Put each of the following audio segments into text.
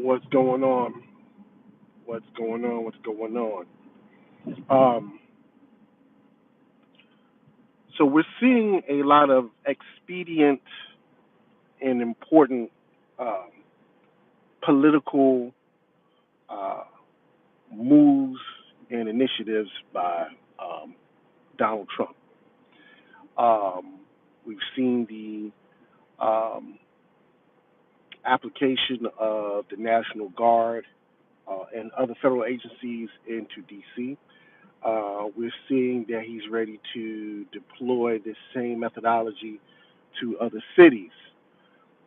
What's going on? What's going on? What's going on? Um, so we're seeing a lot of expedient and important um, political uh, moves and initiatives by um, Donald Trump. Um, we've seen the application of the National Guard and other federal agencies into D.C. We're seeing that he's ready to deploy this same methodology to other cities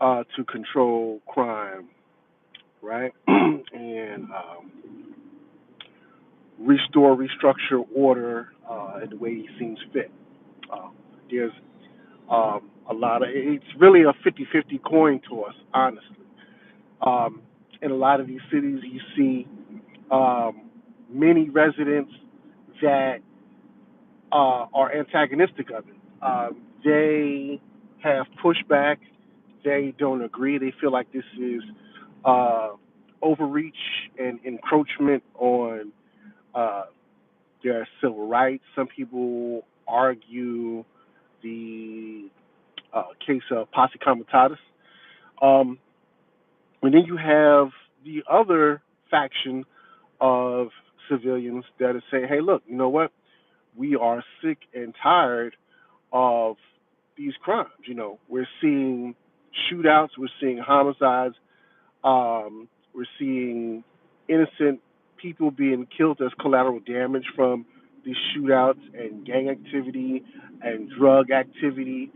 to control crime, right? And restore, restructure order in the way he seems fit. Uh, there's a lot of, it's really a 50-50 coin toss, honestly. Um, in a lot of these cities, you see many residents that are antagonistic of it. They have pushback. They don't agree. They feel like this is uh, overreach and encroachment on uh, their civil rights. Some people argue the case of posse comitatus. Um, and then you have the other faction of civilians that are saying, hey, look, you know what? We are sick and tired of these crimes. We're seeing shootouts, we're seeing homicides, we're seeing innocent people being killed as collateral damage from these shootouts and gang activity and drug activity,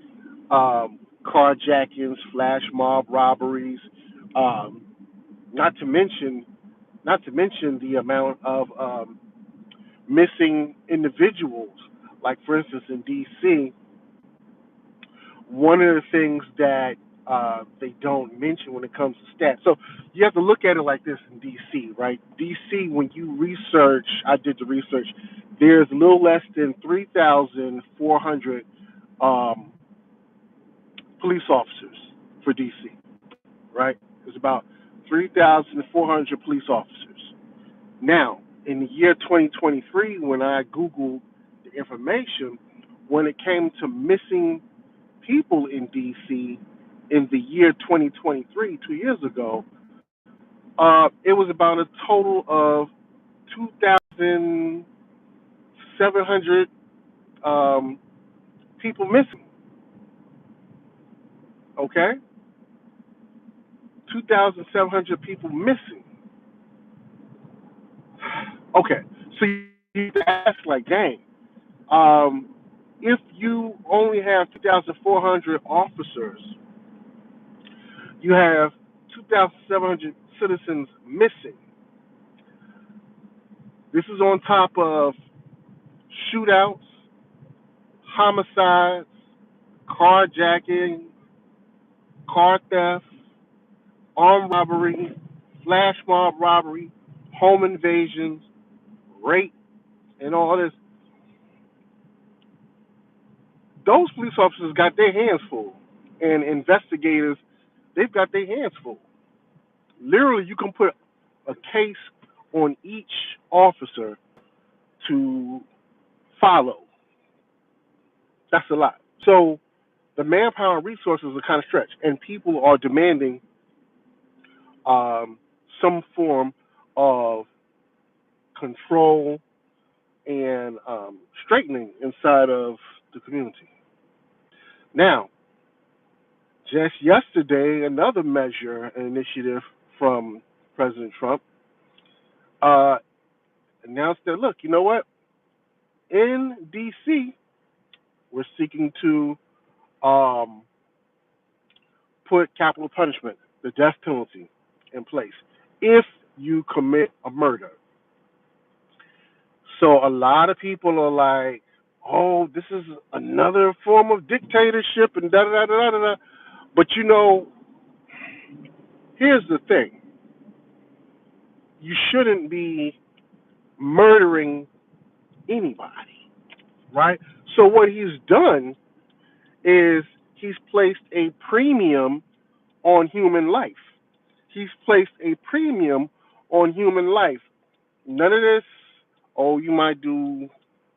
carjackings, flash mob robberies, um, not to mention the amount of missing individuals. Like for instance, in D.C., one of the things that they don't mention when it comes to stats. So you have to look at it like this in D.C., right? D.C., when you research, I did the research. There's a little less than 3,400 um, police officers for D.C., right? There's about 3,400 police officers. Now, in the year 2023, when I Googled the information, when it came to missing people in D.C. in the year 2023, 2 years ago, it was about a total of 2,700 um, people missing. Okay, 2,700 people missing. Okay, so you ask like, dang, um, if you only have 2,400 officers, you have 2,700 citizens missing. This is on top of shootouts, homicides, carjacking, car theft, armed robbery, flash mob robbery, home invasions, rape, and all this. Those police officers got their hands full, and investigators, they've got their hands full. Literally, you can put a case on each officer to follow. That's a lot. So the manpower and resources are kind of stretched, and people are demanding some form of control and straightening inside of the community. Now, just yesterday, another measure, an initiative from President Trump uh, announced that, look, you know what? In D.C., we're seeking to um, put capital punishment, the death penalty, in place if you commit a murder. So a lot of people are like, "Oh, this is another form of dictatorship," and da da da da da. But here's the thing: you shouldn't be murdering anybody, right? So what he's done is he's placed a premium on human life. he's placed a premium on human life. None of this, oh, you might do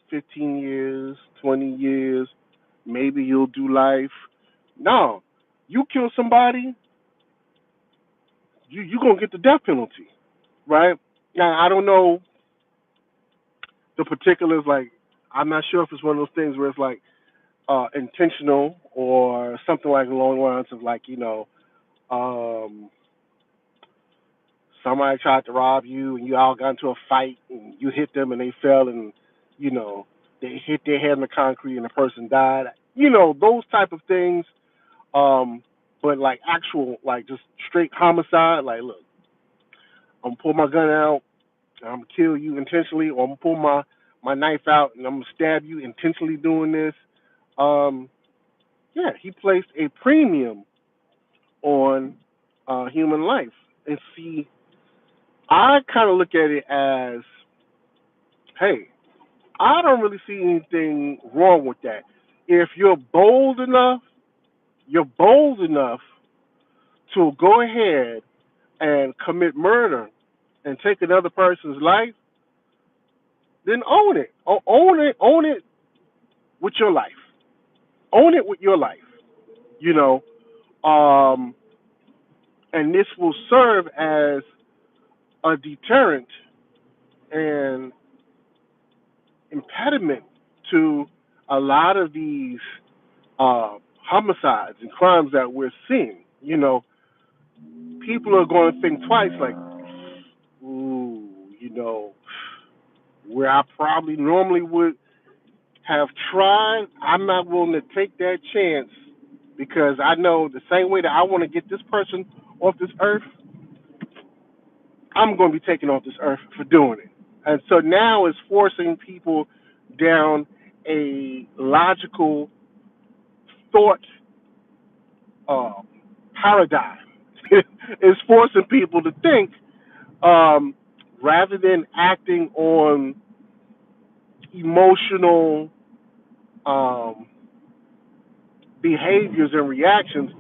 15 years, 20 years, maybe you'll do life. No, you kill somebody, you gonna get the death penalty, right? Now I don't know the particulars. Like I'm not sure if it's one of those things where it's like intentional or something like along the lines of like um, somebody tried to rob you and you all got into a fight and you hit them and they fell and you know they hit their head in the concrete and the person died. Those type of things. Um, but like actual like just straight homicide. Like look, I'm gonna pull my gun out. I'm gonna kill you intentionally, or I'm gonna pull my knife out and I'm gonna stab you intentionally doing this. Um, yeah, he placed a premium on human life. And see, I kind of look at it as, hey, I don't really see anything wrong with that. If you're bold enough to go ahead and commit murder and take another person's life, then own it. Own it with your life. Own it with your life. You know, um, and this will serve as a deterrent and impediment to a lot of these homicides and crimes that we're seeing. People are going to think twice, like, ooh, where I probably normally would have tried, I'm not willing to take that chance because I know the same way that I want to get this person off this earth, I'm going to be taken off this earth for doing it. And so now it's forcing people down a logical thought uh, paradigm. It's forcing people to think um, rather than acting on emotional um, behaviors and reactions.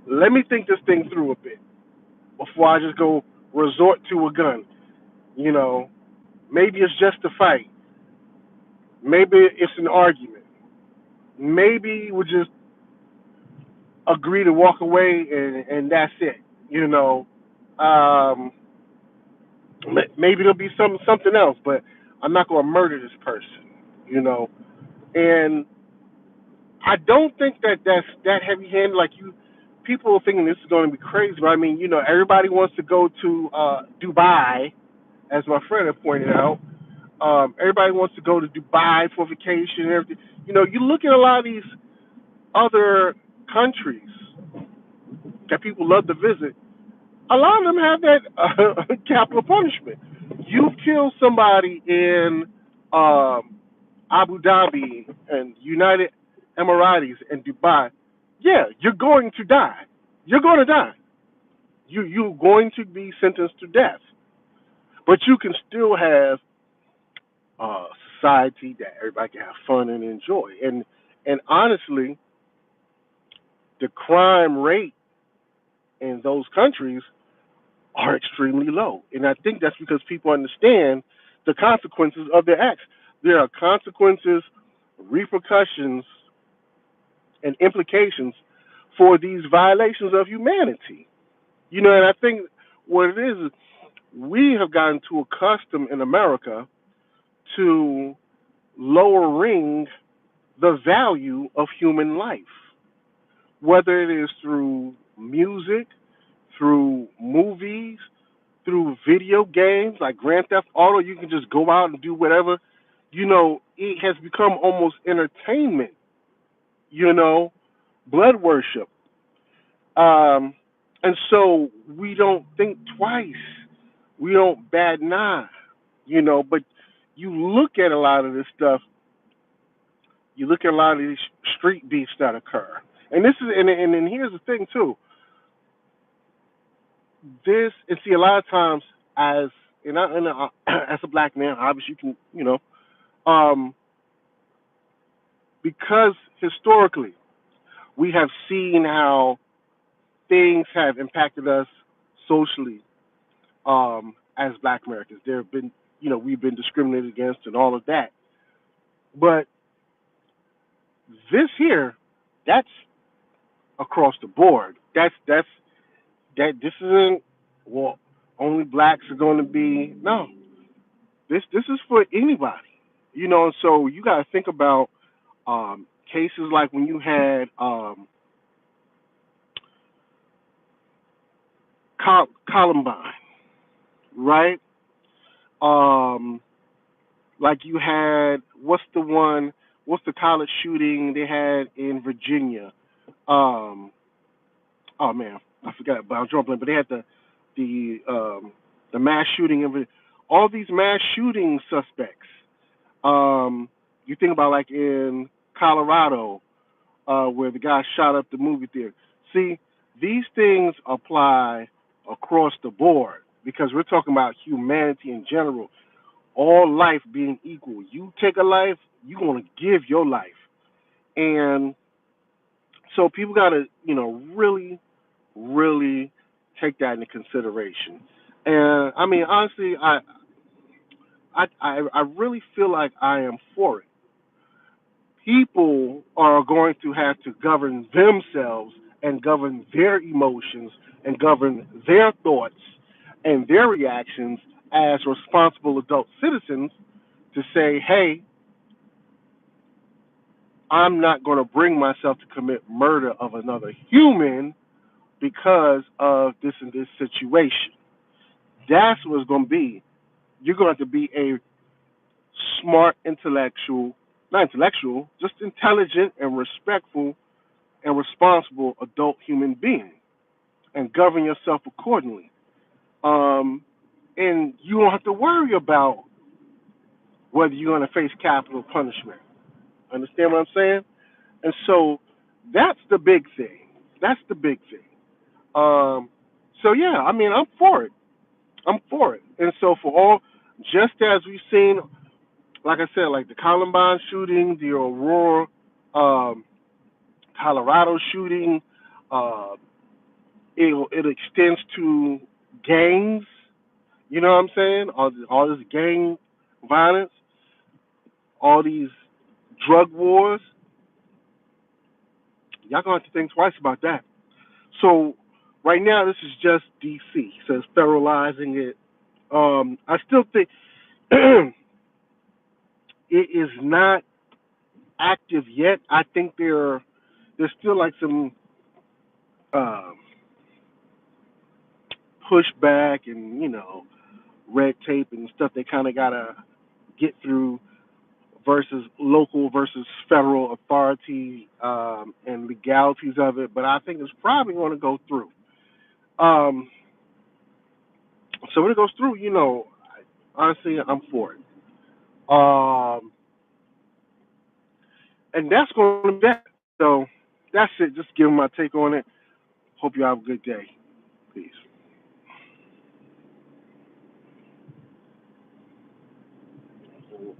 Let me think this thing through a bit before I just go resort to a gun. You know, maybe it's just a fight. Maybe it's an argument. Maybe we just agree to walk away and that's it. You know, um, maybe there'll be something else, but I'm not going to murder this person. You know, and I don't think that's that heavy handed. Like people are thinking this is going to be crazy, but I mean, everybody wants to go to Dubai, as my friend had pointed out. Everybody wants to go to Dubai for vacation and everything. You look at a lot of these other countries that people love to visit. A lot of them have that capital punishment. You kill somebody in Abu Dhabi and United Emirates and Dubai, yeah, you're going to die. You're going to die. You're going to be sentenced to death. But you can still have a society that everybody can have fun and enjoy. And honestly, the crime rate in those countries are extremely low. And I think that's because people understand the consequences of their acts. There are consequences, repercussions, and implications for these violations of humanity. And I think what it is we have gotten too accustomed in America to lowering the value of human life, whether it is through music, through movies, through video games like Grand Theft Auto. You can just go out and do whatever. It has become almost entertainment, blood worship. Um, and so we don't think twice. We don't bat an eye, but you look at a lot of this stuff, you look at a lot of these street beefs that occur. And this is and here's the thing too. This and see a lot of times as as a black man, obviously you can, um, because historically we have seen how things have impacted us socially as Black Americans. There have been, we've been discriminated against and all of that. But this here, that's across the board. That this isn't, well, only blacks are going to be. No, this is for anybody. And so you got to think about cases like when you had Columbine, right? Um, like you had, what's the college shooting they had in Virginia? Um, oh man, I forgot, but I'm drawing a blank. But they had the mass shooting in all these mass shooting suspects. Um, you think about like in Colorado, where the guy shot up the movie theater. See, these things apply across the board because we're talking about humanity in general, all life being equal. You take a life, you're going to give your life. And so people got to, really, really take that into consideration. And I mean, honestly, I really feel like I am for it. People are going to have to govern themselves and govern their emotions and govern their thoughts and their reactions as responsible adult citizens to say, hey, I'm not going to bring myself to commit murder of another human because of this and this situation. That's what it's going to be. You're going to have to be a smart, intellectual, not intellectual, just intelligent and respectful and responsible adult human being and govern yourself accordingly. Um, and you don't have to worry about whether you're going to face capital punishment. Understand what I'm saying? And so that's the big thing. That's the big thing. So yeah, I mean, I'm for it. I'm for it. And so for all, just as we've seen, like I said, like the Columbine shooting, the Aurora, um, Colorado shooting, uh, it extends to gangs. You know what I'm saying? All this gang violence, all these drug wars. Y'all gonna have to think twice about that. So right now, this is just DC, so it's federalizing it. I still think it is not active yet. I think there's still like some uh, pushback and red tape and stuff they kind of gotta get through versus local versus federal authority and legalities of it. But I think it's probably going to go through. Um, so when it goes through, honestly, I'm for it. Um, and that's going to be that. So that's it. Just giving my take on it. Hope you have a good day. Peace.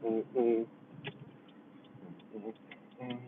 Mm-mm-mm. Mm-mm.